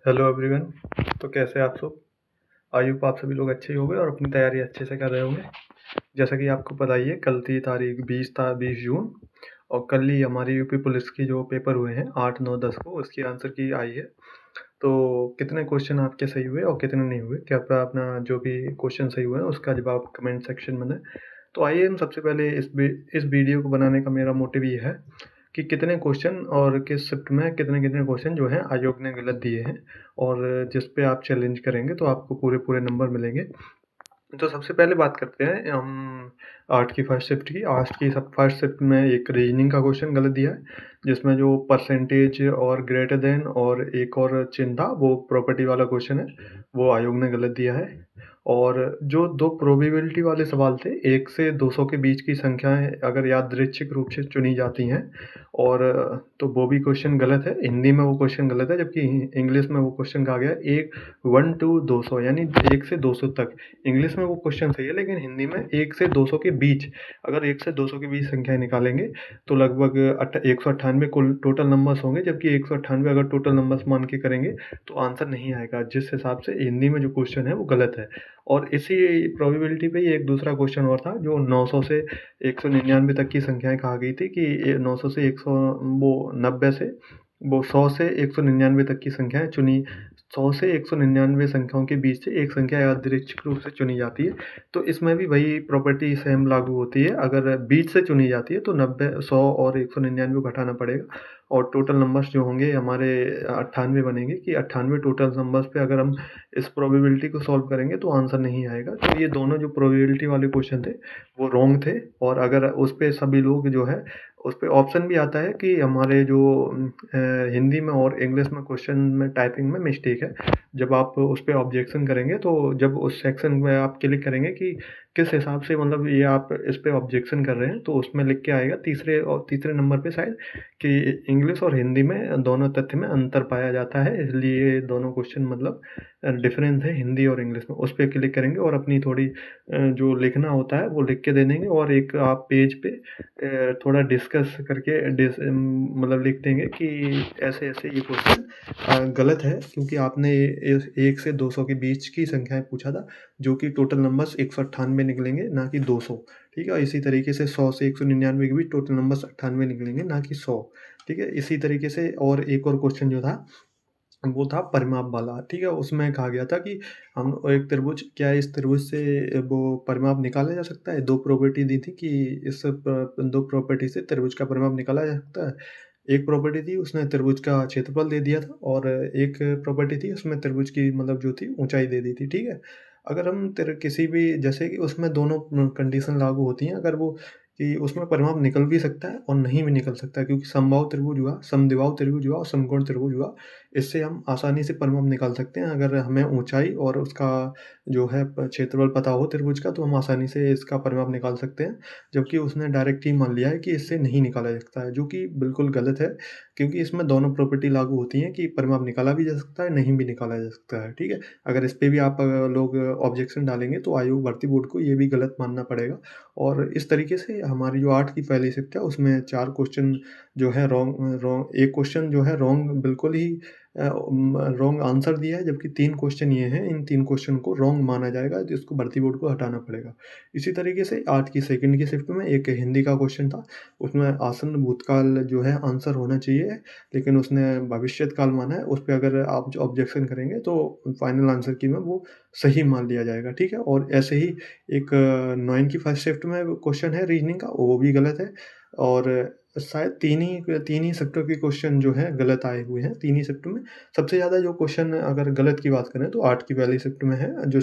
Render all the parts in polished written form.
Hello everyone. तो कैसे हैं आप सब? आई होप आप सभी लोग अच्छे ही होंगे और अपनी तैयारी अच्छे से कर रहे होंगे। जैसा कि आपको पता ही है, कल थी तारीख 20 जून और कल ही हमारी यूपी पुलिस की जो पेपर हुए हैं 8, 9, 10 को, उसकी आंसर की आई है। तो कितने क्वेश्चन आपके सही हुए और कितने नहीं हुए, कृपया अपना जो भी क्वेश्चन सही हुए हैं उसका जवाब कमेंट सेक्शन में दें। तो आइए हम सबसे पहले इस वीडियो को बनाने का मेरा मोटिव ये है कि कितने क्वेश्चन और किस शिफ्ट में कितने-कितने क्वेश्चन जो हैं आयोग ने गलत दिए हैं, और जिस पे आप चैलेंज करेंगे तो आपको पूरे-पूरे नंबर मिलेंगे। तो सबसे पहले बात करते हैं हम आर्ट की फर्स्ट शिफ्ट की। आर्ट की सब फर्स्ट शिफ्ट में एक रीजनिंग का क्वेश्चन गलत दिया है, जिसमें जो परसेंटेज और ग्रेटर देन और एक और चिन्ह था, वो प्रॉपर्टी वाला क्वेश्चन है, वो आयोग ने गलत दिया है। और जो 2 प्रोबेबिलिटी वाले सवाल थे, 1 से 200 के बीच की संख्याएँ अगर यादृच्छिक रूप से चुनी जाती हैं, और तो वो भी क्वेश्चन गलत है। हिंदी में वो क्वेश्चन गलत है, जबकि इंग्लिश में वो क्वेश्चन कहा गया है 1 टू 200 यानी 1 से 200 तक। इंग्लिश में वो क्वेश्चन सही है, लेकिन हिंदी में 1 से 200 के बीच, अगर 1 से 200 के बीच संख्याएँ निकालेंगे तो लगभग 198 कुल टोटल नंबर्स होंगे, जबकि 198 अगर टोटल नंबर्स मान के करेंगे तो आंसर नहीं आएगा, जिस हिसाब से हिंदी में जो क्वेश्चन है वो गलत है। और इसी प्रोबेबिलिटी पे ही एक दूसरा क्वेश्चन और था, जो 900 से 199 तक की संख्याएँ कहा गई थी कि 900 से 100 वो 90 से वो 100 से 199 तक की संख्याएँ चुनी, 100 से 199 संख्याओं के बीच से एक संख्या यादृच्छिक रूप से चुनी जाती है। तो इसमें भी वही प्रॉपर्टी सेम लागू होती है। अगर बीच से चुनी जाती है तो 90, 100 और 199 को घटाना पड़ेगा, और टोटल नंबर्स जो होंगे हमारे 98 बनेंगे, कि 98 टोटल नंबर्स पे अगर हम इस प्रोबेबिलिटी को सॉल्व करेंगे तो आंसर नहीं आएगा। तो ये दोनों जो प्रोबेबिलिटी वाले क्वेश्चन थे वो रॉन्ग थे। और अगर उस पे सभी लोग जो है, उस पे ऑप्शन भी आता है कि हमारे जो हिंदी में और इंग्लिश में क्वेश्चन में टाइपिंग में मिस्टेक है। जब आप उस पे ऑब्जेक्शन करेंगे, तो जब उस सेक्शन में आप क्लिक करेंगे कि किस हिसाब से, मतलब ये आप इस पे ऑब्जेक्शन कर रहे हैं, तो उसमें लिख के आएगा तीसरे नंबर पे शायद, कि इंग्लिश और हिंदी में दोनों तथ्य में अंतर पाया जाता है, इसलिए ये दोनों क्वेश्चन मतलब डिफरेंस है हिंदी और इंग्लिश में। उस पे क्लिक करेंगे और अपनी थोड़ी जो लिखना होता है वो लिख के दे देंगे, और एक आप पेज पे थोड़ा डिस्कस करके मतलब लिख देंगे कि ऐसे-ऐसे ये क्वेश्चन गलत है, क्योंकि आपने 1 से 200 के बीच की संख्याएँ पूछा था, जो कि टोटल नंबर्स 198 निकलेंगे, ना कि 200। ठीक है? इसी तरीके से 100 से 199 के बीच टोटल नंबर्स 98 निकलेंगे, ना कि 100। ठीक है? इसी तरीके से और एक और क्वेश्चन जो था, वो था परिमाप वाला। ठीक है? उसमें कहा गया था कि हम एक त्रिभुज, क्या इस त्रिभुज से वो परिमाप निकाला जा सकता है? 2 प्रॉपर्टी दी थी कि इस 2 प्रॉपर्टी से त्रिभुज का परिमाप निकाला जा सकता है। एक प्रॉपर्टी थी, उसने त्रिभुज का क्षेत्रफल दे दिया था, और एक प्रॉपर्टी थी, उसमें त्रिभुज की मतलब जो थी ऊँचाई दे दी थी। ठीक है? अगर हम किसी भी, जैसे कि उसमें दोनों कंडीशन लागू होती हैं, अगर वो कि उसमें परिमाप निकल भी सकता है और नहीं भी निकल सकता है, क्योंकि समबाहु त्रिभुज हुआ, समद्विबाहु त्रिभुज हुआ और समकोण त्रिभुज हुआ। इससे हम आसानी से परिमाप निकाल सकते हैं। अगर हमें ऊँचाई और उसका जो है क्षेत्रफल पता हो त्रिभुज का, तो हम आसानी से इसका परिमाप निकाल सकते हैं। जबकि उसने डायरेक्ट ही मान लिया है कि इससे नहीं निकाला जा सकता है, जो कि बिल्कुल गलत है, क्योंकि इसमें दोनों प्रॉपर्टी लागू होती हैं कि परिमाप निकाला भी जा सकता है, नहीं भी निकाला जा सकता है। ठीक है? अगर इस पे भी आप लोग ऑब्जेक्शन डालेंगे, तो आयोग भर्ती बोर्ड को ये भी गलत मानना पड़ेगा। और इस तरीके से हमारी जो 8 की पहली शिफ्ट है, उसमें 4 क्वेश्चन जो है रॉन्ग रॉन्ग एक क्वेश्चन जो है रॉन्ग, बिल्कुल ही रॉन्ग आंसर दिया है, जबकि 3 क्वेश्चन ये हैं, इन 3 क्वेश्चन को रॉन्ग माना जाएगा, जिसको भर्ती बोर्ड को हटाना पड़ेगा। इसी तरीके से आज की सेकंड की शिफ्ट में एक हिंदी का क्वेश्चन था, उसमें आसन्न भूतकाल जो है आंसर होना चाहिए, लेकिन उसने भविष्यत काल माना है। उस पे अगर आप जो ऑब्जेक्शन करेंगे, तो फाइनल आंसर की में वो सही मान लिया जाएगा। ठीक है? और ऐसे ही एक 9 की फर्स्ट शिफ्ट में क्वेश्चन है रीजनिंग का, वो भी गलत है। और शायद 3 ही शिफ्टों के क्वेश्चन जो हैं गलत आए हुए हैं, 3 ही शिफ्ट में। सबसे ज़्यादा जो क्वेश्चन अगर गलत की बात करें, तो 8 की पहली शिफ्ट में है, जो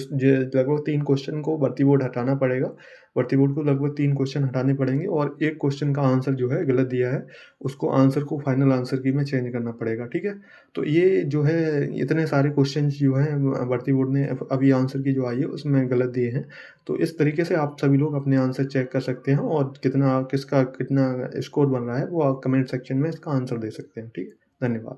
लगभग 3 क्वेश्चन को भर्ती बोर्ड हटाना पड़ेगा। भर्ती बोर्ड को लगभग 3 क्वेश्चन हटाने पड़ेंगे, और 1 क्वेश्चन का आंसर जो है गलत दिया है, उसको आंसर को फाइनल आंसर की में चेंज करना पड़ेगा। ठीक है? तो ये जो है इतने सारे क्वेश्चन्स जो हैं भर्ती बोर्ड ने अभी आंसर की जो आई है उसमें गलत दिए हैं। तो इस तरीके से आप सभी लोग अपने आंसर चेक कर सकते हैं, और कितना किसका कितना स्कोर बन रहा है, वो आप कमेंट सेक्शन में इसका आंसर दे सकते हैं। ठीक है? धन्यवाद।